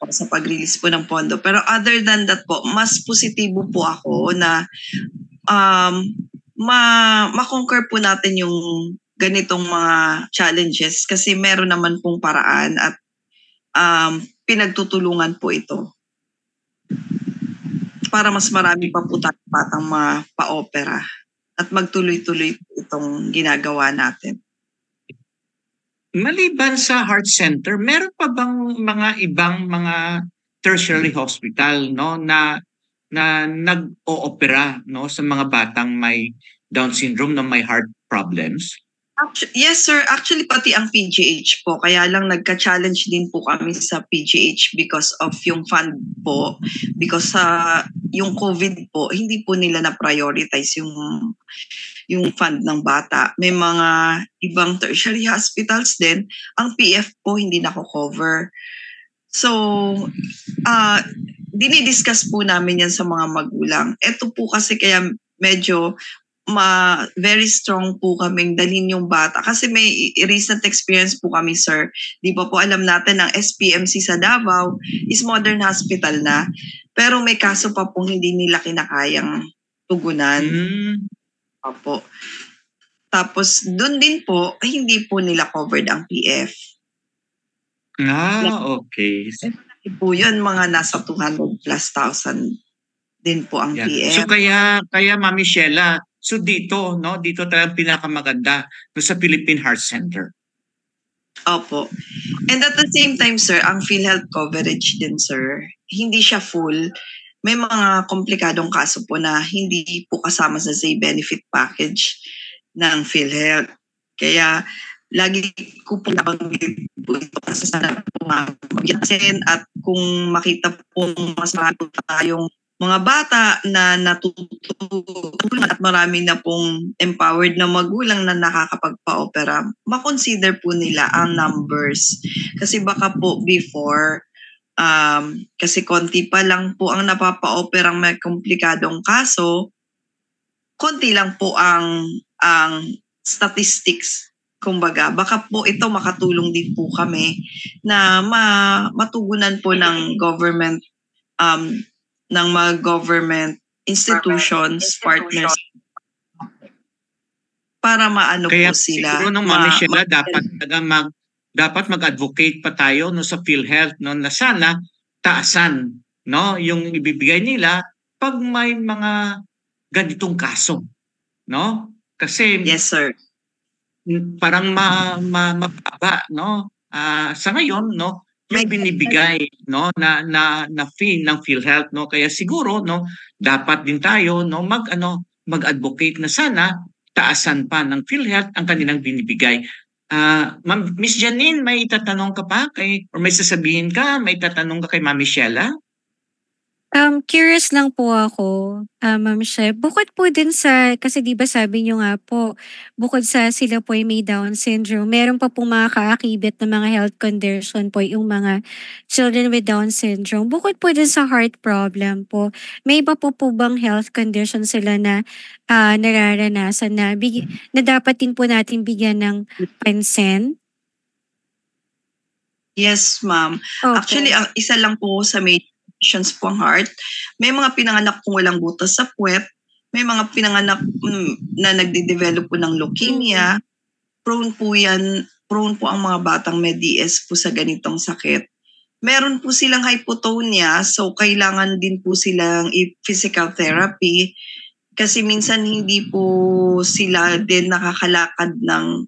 Sa pag-release po ng pondo. Pero other than that po, mas positibo po ako na ma-conquer po natin yung ganitong mga challenges kasi meron naman pong paraan at pinagtutulungan po ito para mas marami pa po tayong batang pa-opera at magtuloy-tuloy itong ginagawa natin. Maliban sa heart center, meron pa bang mga ibang mga tertiary hospital, no, na nag-oopera, no, sa mga batang may Down syndrome na may heart problems? Yes, sir. Actually, pati ang PGH po. Kaya lang nagka-challenge din po kami sa PGH because of yung fund po. Because yung COVID po, hindi po nila na-prioritize yung fund ng bata. May mga ibang tertiary hospitals din. Ang PF po hindi nako-cover. So, dinidiscuss po namin yan sa mga magulang. Ito po kasi kaya medyo very strong po kaming dalhin yung bata. Kasi may recent experience po kami, sir. Di ba po alam natin ang SPMC sa Davao is modern hospital na. Pero may kaso pa pong hindi nila kinakayang tugunan. Opo. Tapos doon din po, hindi po nila covered ang PF. Okay. Po yun, mga nasa 200,000+ din po ang PF. So kaya Mami Sheila, so dito talagang pinakamaganda sa Philippine Heart Center. Opo. And at the same time, sir, ang PhilHealth coverage din, sir, hindi siya full. May mga komplikadong kaso po na hindi po kasama sa say benefit package ng PhilHealth. Kaya lagi ko po nabanggit po ito kasi sana po magyasin at kung makita po mas marami tayong mga bata na natutulungan at marami na pong empowered na magulang na nakakapagpa-opera, makonsider po nila ang numbers. Kasi baka po before, kasi konti pa lang po ang napapa-operang may komplikadong kaso, konti lang po ang statistics. Kumbaga, baka po ito makatulong din po kami na matugunan po ng government ng mga government institutions, partners, para maano kaya po sila. Kaya siguro ng Mami Sheila, dapat mag-advocate pa tayo no, sa PhilHealth no, na sana taasan no, yung ibibigay nila pag may mga ganitong kaso, no? Kasi Yes, sir. parang mababa, no? Sa ngayon, no, yung binibigay, no, na fee ng PhilHealth, no? Kaya siguro, no, dapat din tayo, no, mag-advocate na sana taasan pa ng PhilHealth ang kanilang binibigay. Ma'am, Miss Janine, may tatanong ka pa or may sasabihin ka, may tatanong ka kay Ma'am Michela? Curious lang po ako, Ma'am She, bukod po din sa, kasi di ba sabi niyo nga po, bukod sa sila po ay may Down syndrome, meron pa pong mga kaakibit na mga health condition po yung mga children with Down syndrome. Bukod po din sa heart problem po, may iba po bang health condition sila na nararanasan na dapat din po natin bigyan ng pansin? Yes, ma'am. Opo. Actually, ang isa lang po sa may po ang heart. May mga pinanganak pong walang butas sa puwet. May mga pinanganak na nagde-develop po ng leukemia. Prone po ang mga batang may DS po sa ganitong sakit. Meron po silang hypotonia, so kailangan din po silang physical therapy kasi minsan hindi po sila din nakakalakad ng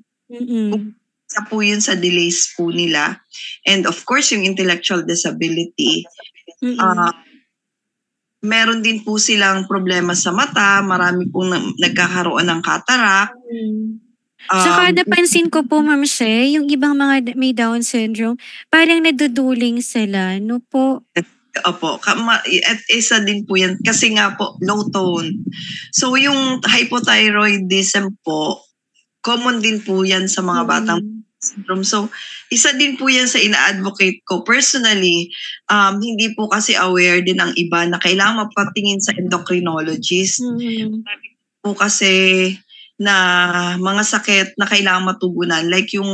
isa po yun sa delays po nila. And of course, yung intellectual disability. Meron din po silang problema sa mata, marami pong nagkakaroon ng cataract. Saka napansin ko po, Ma'am She, yung ibang mga may Down syndrome, parang naduduling sila, no po? Opo, at isa din po yan kasi nga po low tone. So yung hypothyroidism po, common din po yan sa mga batang syndrome. So, isa din po yan sa ina-advocate ko. Personally, hindi po kasi aware din ang iba na kailangan mapatingin sa endocrinologist. Po kasi na mga sakit na kailangan matugunan. Like yung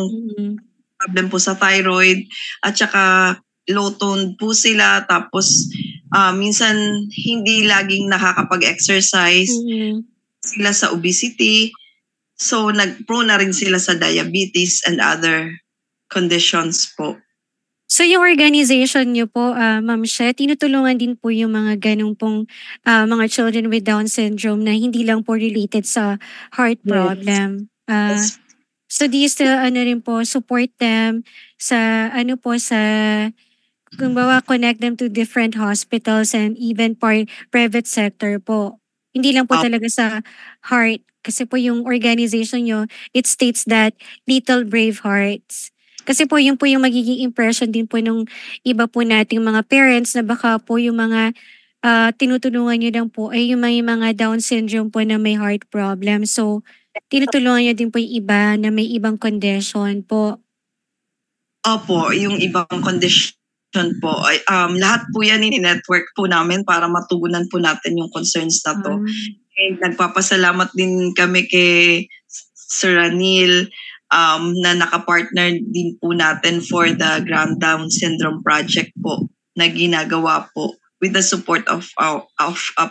problem po sa thyroid at saka low tone po sila. Tapos, minsan hindi laging nakakapag-exercise. Sila sa obesity. So, nag-prone na rin sila sa diabetes and other conditions po. So, yung organization niyo po, Ma'am She, tinutulungan din po yung mga ganung pong mga children with Down syndrome na hindi lang po related sa heart problem. Yes. So, do you still rin po support them sa kumbawa connect them to different hospitals and even private sector po? Hindi lang po talaga sa heart. Kasi po yung organization nyo, it states that Little Brave Hearts. Kasi po yung magiging impression din po ng iba po nating mga parents na baka po yung mga tinutulungan nyo lang po ay yung may mga Down syndrome po na may heart problem. So, tinutulungan nyo din po yung iba na may ibang condition po. Opo, yung ibang condition po. Lahat po yan in-network po namin para matugunan po natin yung concerns na to. And nagpapasalamat din kami kay Sir Ranil na nakapartner din po natin for the Grand Down Syndrome Project po na ginagawa po with the support of a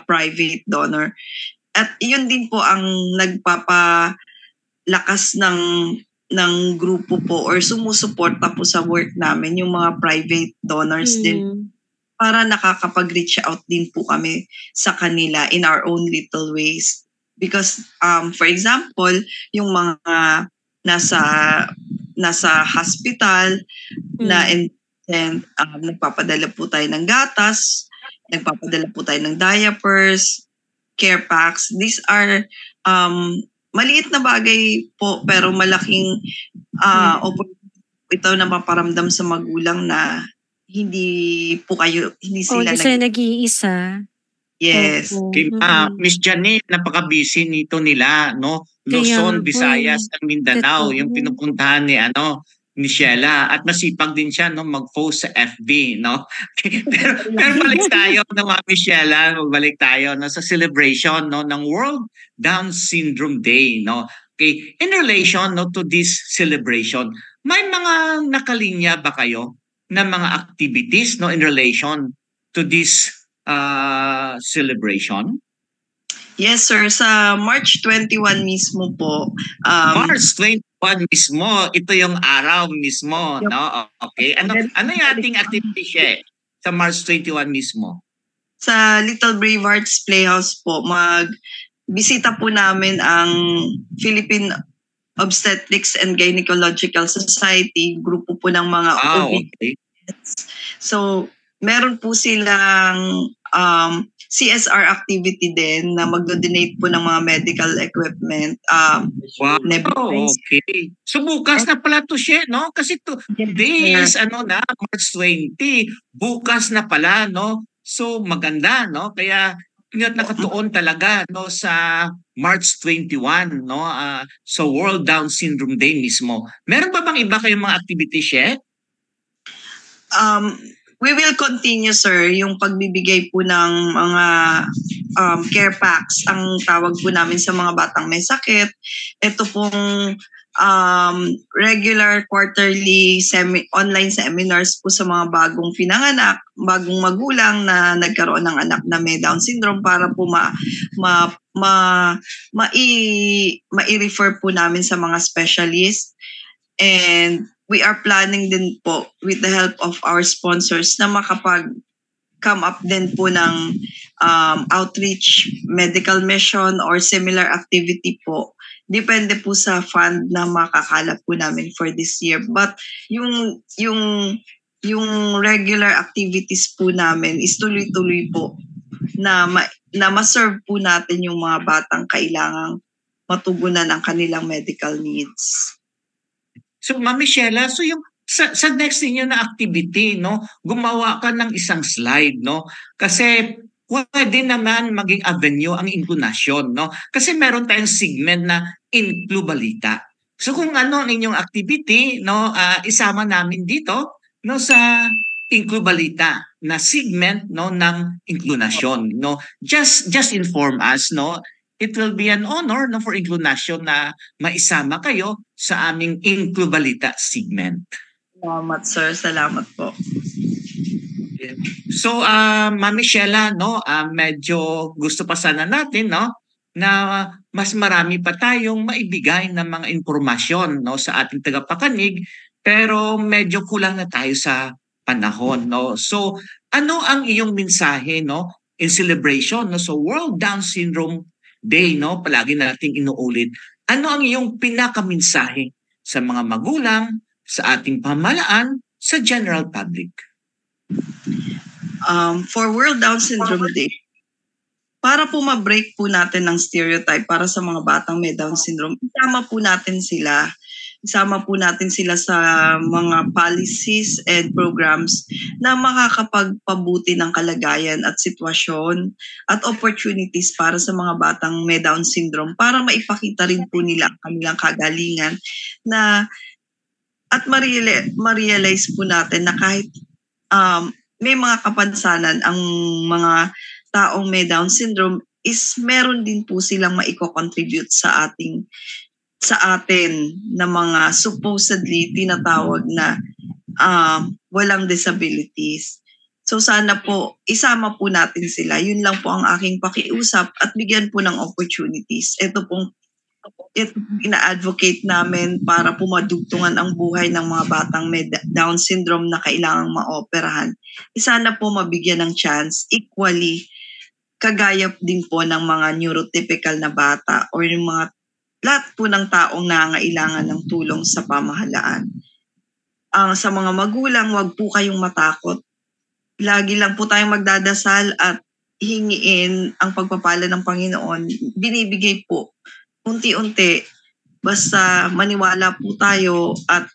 private donor. At yun din po ang nagpapalakas ng grupo po or sumusuporta po sa work namin, yung mga private donors din. Para nakakapag-reach out din po kami sa kanila in our own little ways. Because, for example, yung mga nasa hospital and nagpapadala po tayo ng gatas, nagpapadala po tayo ng diapers, care packs. These are maliit na bagay po pero malaking ito na maparamdam sa magulang na hindi sila nag-iisa. Yes. Okay, Miss Janine, napaka-busy nito nila, no? Luzon, Visayas, at Mindanao, yung pinupuntahan ni Sheila, at masipag din siya mag-post sa FB, no? pero balik tayo Miss Sheila, balik tayo sa celebration ng World Down Syndrome Day, no? Okay, in relation to this celebration, may mga nakalinya ba kayo na mga activities in relation to this celebration? Yes, sir. Sa March 21 mismo po. March 21 mismo. Ito yung araw mismo. No? Okay. Ano yung ating activity siya sa March 21 mismo? sa Little Bravehearts Playhouse po, bisita po namin ang Philippine Obstetrics and Gynecological Society, grupo po ng mga okay. So, meron po silang CSR activity din na mag-donate po ng mga medical equipment. Wow, okay. So bukas na pala to siya, no? Kasi today is March 20. Bukas na pala, no? So maganda, no? Kaya nakatuon talaga, no, sa March 21, no? So World Down Syndrome Day mismo. Meron ba bang iba kayong mga activity siya? We will continue, sir, yung pagbibigay po ng mga care packs. Ang tawag po namin sa mga batang may sakit. Ito pong regular quarterly online seminars po sa mga bagong pinanganak, bagong magulang na nagkaroon ng anak na may Down syndrome para po ma-refer po namin sa mga specialist. And we are planning din po with the help of our sponsors na makapag-come up din po ng outreach, medical mission or similar activity po. Depende po sa fund na makakalap po namin for this year. But yung regular activities po namin is tuloy-tuloy po na ma-serve po natin yung mga batang kailangang matugunan ang kanilang medical needs. So, Ma'am Michela, so yung sa next ninyo na activity, no, gumawa ka ng isang slide, no? Kasi pwede naman maging avenue ang inklusyon, no? Kasi meron tayong segment na Inklubalita. So kung ano ang inyong activity, no, isama namin dito, no, sa Inklubalita na segment, no, ng inklusyon, no? Just inform us, no? It will be an honor, no, for Inklusyon na maisama kayo sa aming Inklubalita segment. Salamat, sir. Salamat po. So, Ma'am Michela, no, medyo gusto pa sana natin, no, na mas marami pa tayong maibigay ng mga impormasyon, no, sa ating tagapakinig, pero medyo kulang na tayo sa panahon, no. So, ano ang iyong mensahe, no, in celebration, no, so World Down Syndrome Day, no, palagi nating inuulit. Ano ang iyong pinakaminsahe sa mga magulang, sa ating pamahalaan, sa general public? For World Down Syndrome Day, para po ma-break po natin ng stereotype para sa mga batang may Down syndrome, isama po natin sila sa mga policies and programs na makakapagpabuti ng kalagayan at sitwasyon at opportunities para sa mga batang may Down syndrome para maipakita rin po nila ang kanilang kagalingan at ma-realize po natin na kahit may mga kapansanan ang mga taong may Down syndrome is meron din po silang maiko-contribute sa atin na mga supposedly tinatawag na walang disabilities. So sana po isama po natin sila. Yun lang po ang aking pakiusap at bigyan po ng opportunities. Ito pong ina-advocate namin para po madugtungan ang buhay ng mga batang may Down syndrome na kailangang maoperahan. Sana po mabigyan ng chance equally kagaya din po ng mga neurotypical na bata or yung mga lahat po ng taong nangangailangan ng tulong sa pamahalaan. Sa mga magulang, wag po kayong matakot. Lagi lang po tayong magdadasal at hingiin ang pagpapala ng Panginoon. Binibigay po unti-unti, basta maniwala po tayo at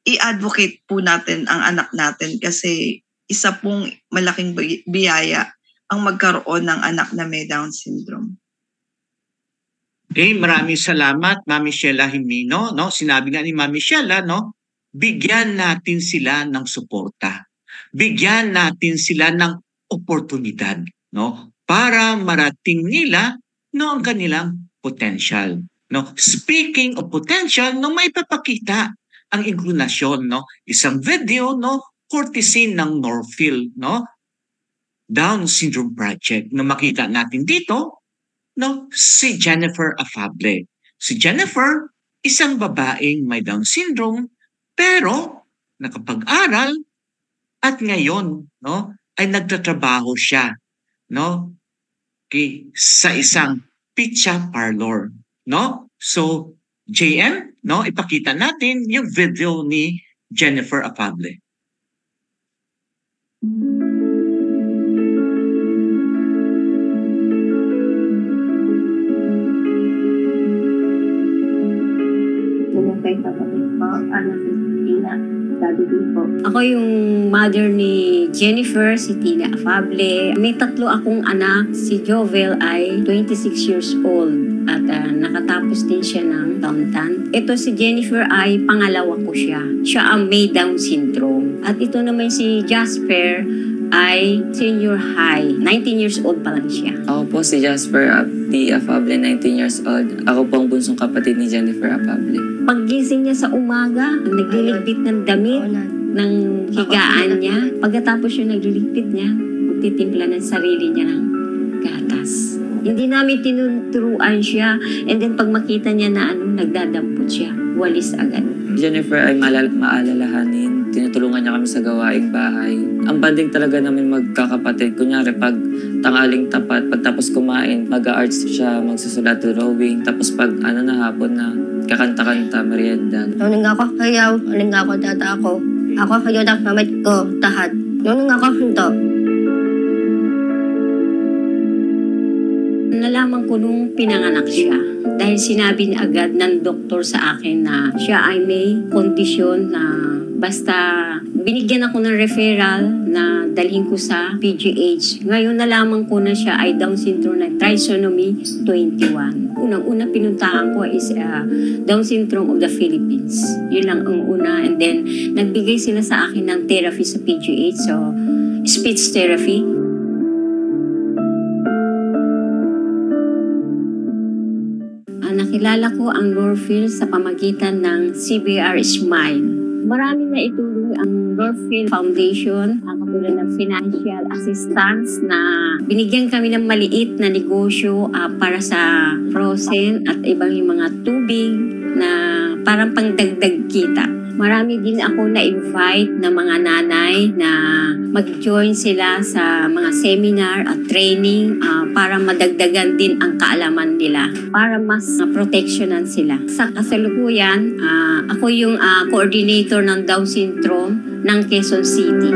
i-advocate po natin ang anak natin kasi isa pong malaking biyaya ang magkaroon ng anak na may Down syndrome. Okay, maraming salamat, Ma'am Michela Jimeno, no? Sinabi nga ni Ma'am Michela, no? Bigyan natin sila ng suporta. Bigyan natin sila ng oportunidad, no? Para marating nila, no, ang kanilang potential, no? Speaking of potential, no, may papakita ang inklusyon, no? Isang video, no, courtesy ng Northfield, no? Down Syndrome Project, no, makita natin dito, no, si Jennifer Afable. Si Jennifer, isang babaeng may Down syndrome, pero nakapag-aral at ngayon, no, ay nagtatrabaho siya, no? Sa isang pizza parlor, no? So, JM, no, ipakita natin yung video ni Jennifer Afable. Kay kapatid ko, ano si Tina, sabi din po. Ako yung mother ni Jennifer, si Tina Afable. May 3 akong anak. Si Jovel ay 26 years old at nakatapos din siya ng Downtown. Ito si Jennifer ay pangalawa ko siya. Siya ang may Down syndrome. At ito naman si Jasper ay senior high. 19 years old pa lang siya. Ako po si Jasper Abdi Afable, 19 years old. Ako po ang bunsong kapatid ni Jennifer Afable. Paggising niya sa umaga, nagliligpit ng damit, ng higaan niya. Pagkatapos yung nagliligpit niya, magtitimpla ng sarili niya ng gatas. Hindi namin tinuturuan siya. And then pag makita niya na nagdadampot siya, walis agad. Jennifer ay maalalahanin. Tinutulungan niya kami sa gawaing bahay. Ang banding talaga namin magkakapatid. Kunyari, pag tangaling tapat, pagtapos kumain, mag-arts siya, magsusulat drawing. Tapos pag na hapon na, kakanta-kanta, merienda. Nung ako kayaw, nung ako tata ako. Ako kayo na pamit ko, tahat. Nung ako hinto. Nalaman ko nung pinanganak siya. Dahil sinabi niya agad ng doktor sa akin na siya ay may kondisyon na basta binigyan ako ng referral na dalhin ko sa PGH. Ngayon nalaman ko na siya ay Down syndrome na trisomy 21. Unang-una pinuntahan ko is Down syndrome of the Philippines. Yun lang ang una. And then nagbigay sila sa akin ng therapy sa PGH. So speech therapy. Nakilala ko ang Norfield sa pamagitan ng CBR Smile. Maraming na itulong ang Norfield Foundation, ang katulad ng financial assistance na binigyan kami ng maliit na negosyo para sa frozen at ibang mga tubig na parang pangdagdag kita. Marami din ako na-invite na mga nanay na mag-join sila sa mga seminar at training para madagdagan din ang kaalaman nila, para mas protectionan sila. Sa kasalukuyan, ako yung coordinator ng Down syndrome ng Quezon City.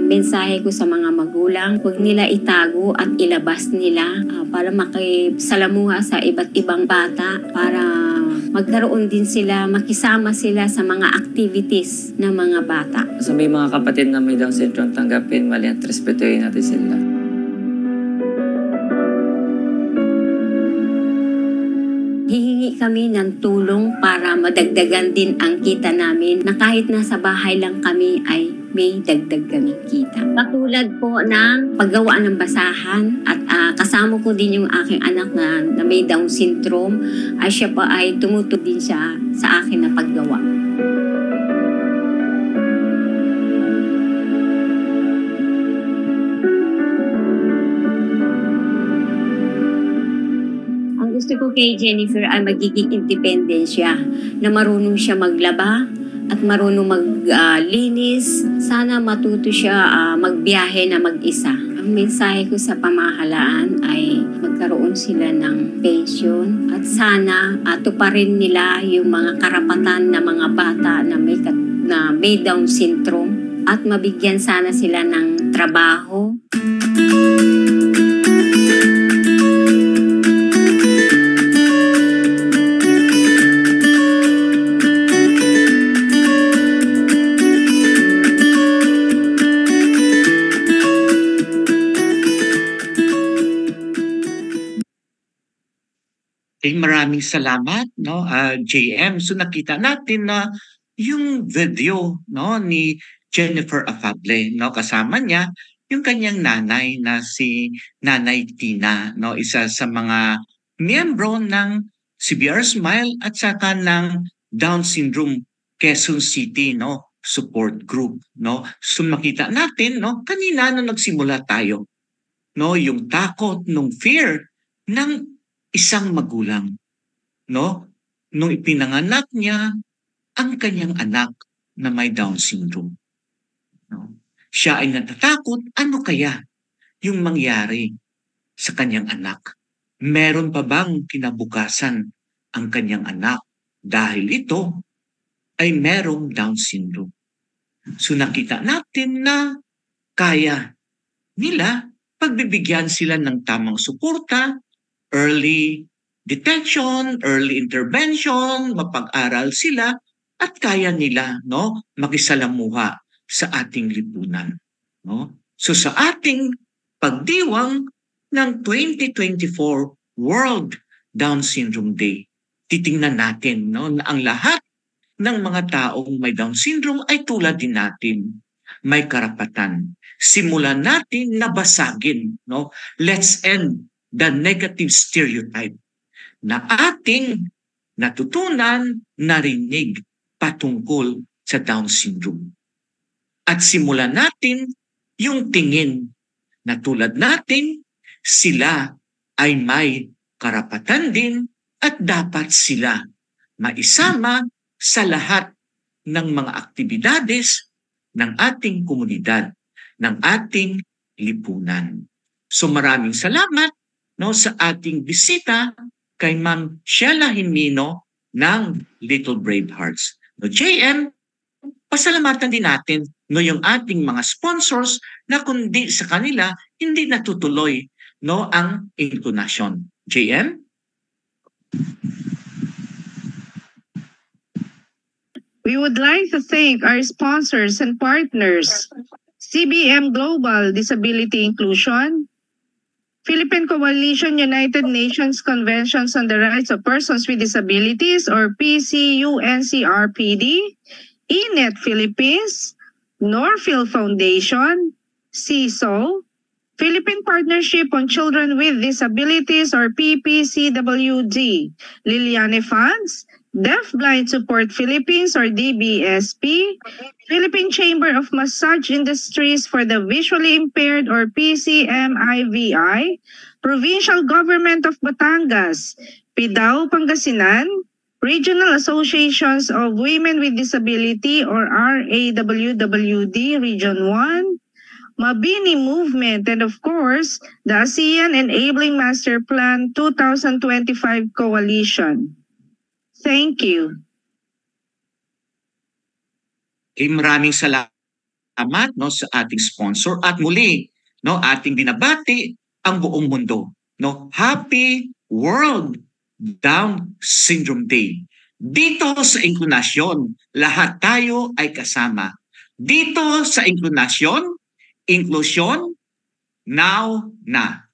Mensahe ko sa mga magulang, huwag nila itago at ilabas nila para makisalamuha sa iba't ibang bata, para magkaroon din sila, makisama sila sa mga activities ng mga bata. So may mga kapatid na may Down syndrome, tanggapin, mali at respetuhin natin sila. Hihingi kami ng tulong para madagdagan din ang kita namin na kahit nasa bahay lang kami ay may dagdag kaming kita. Katulad po ng paggawa ng basahan at kasama ko din yung aking anak na may Down syndrome ay siya pa ay tumutulong din siya sa akin na paggawa. Gusto ko kay Jennifer ay magiging independent siya, na marunong siya maglaba at marunong maglinis. Sana matuto siya magbiyahe na mag-isa. Ang mensahe ko sa pamahalaan ay magkaroon sila ng pension at sana tuparin nila yung mga karapatan ng mga bata na may Down syndrome at mabigyan sana sila ng trabaho. Maraming salamat, no, JM. So nakita natin na yung video, no, ni Jennifer Afable, no, kasama niya yung kanyang nanay na si Nanay Tina, no, isa sa mga miyembro ng CBR Smile at saka ng Down Syndrome Quezon City, no, support group, no. So makita natin, no, kanina nung nagsimula tayo, no, yung takot, nung fear ng isang magulang, no, nung ipinanganak niya ang kanyang anak na may Down syndrome. No? Siya ay natatakot, ano kaya yung mangyari sa kanyang anak? Meron pa bang kinabukasan ang kanyang anak dahil ito ay merong Down syndrome? So nakita natin na kaya nila, pagbibigyan sila ng tamang suporta, early detection, early intervention, mapag-aral sila, at kaya nila, no, makisalamuha sa ating lipunan. No? So sa ating pagdiwang ng 2024 World Down Syndrome Day, titingnan natin, no, na ang lahat ng mga taong may Down syndrome ay tulad din natin, may karapatan. Simulan natin na basagin, no? Let's end the negative stereotype na ating natutunan, narinig patungkol sa Down syndrome. At simulan natin yung tingin na tulad natin, sila ay may karapatan din at dapat sila maisama sa lahat ng mga aktibidades ng ating komunidad, ng ating lipunan. So maraming salamat, no, sa ating bisita kay Ma'am Sheila Jimeno ng Little Brave Hearts. No, JM, pasalamatan din natin, no, yung ating mga sponsors na kundi sa kanila hindi natutuloy, no, ang intonasyon. JM? We would like to thank our sponsors and partners, CBM Global Disability Inclusion, Philippine Coalition United Nations Conventions on the Rights of Persons with Disabilities or PCUNCRPD, ENET Philippines, Norfield Foundation, CISO, Philippine Partnership on Children with Disabilities or PPCWD, Liliane Funds, Deaf Blind Support Philippines or DBSP, Philippine Chamber of Massage Industries for the Visually Impaired or PCMIVI, Provincial Government of Batangas, PIDAO Pangasinan, Regional Associations of Women with Disability or RAWWD Region 1, Mabini Movement, and of course, the ASEAN Enabling Master Plan 2025 Coalition. Thank you. Maraming salamat, no, sa ating sponsor at muli, no, ating binabati ang buong mundo, no. Happy World Down Syndrome Day. Dito sa Inklusyon, lahat tayo ay kasama. Dito sa Inklusyon, now na.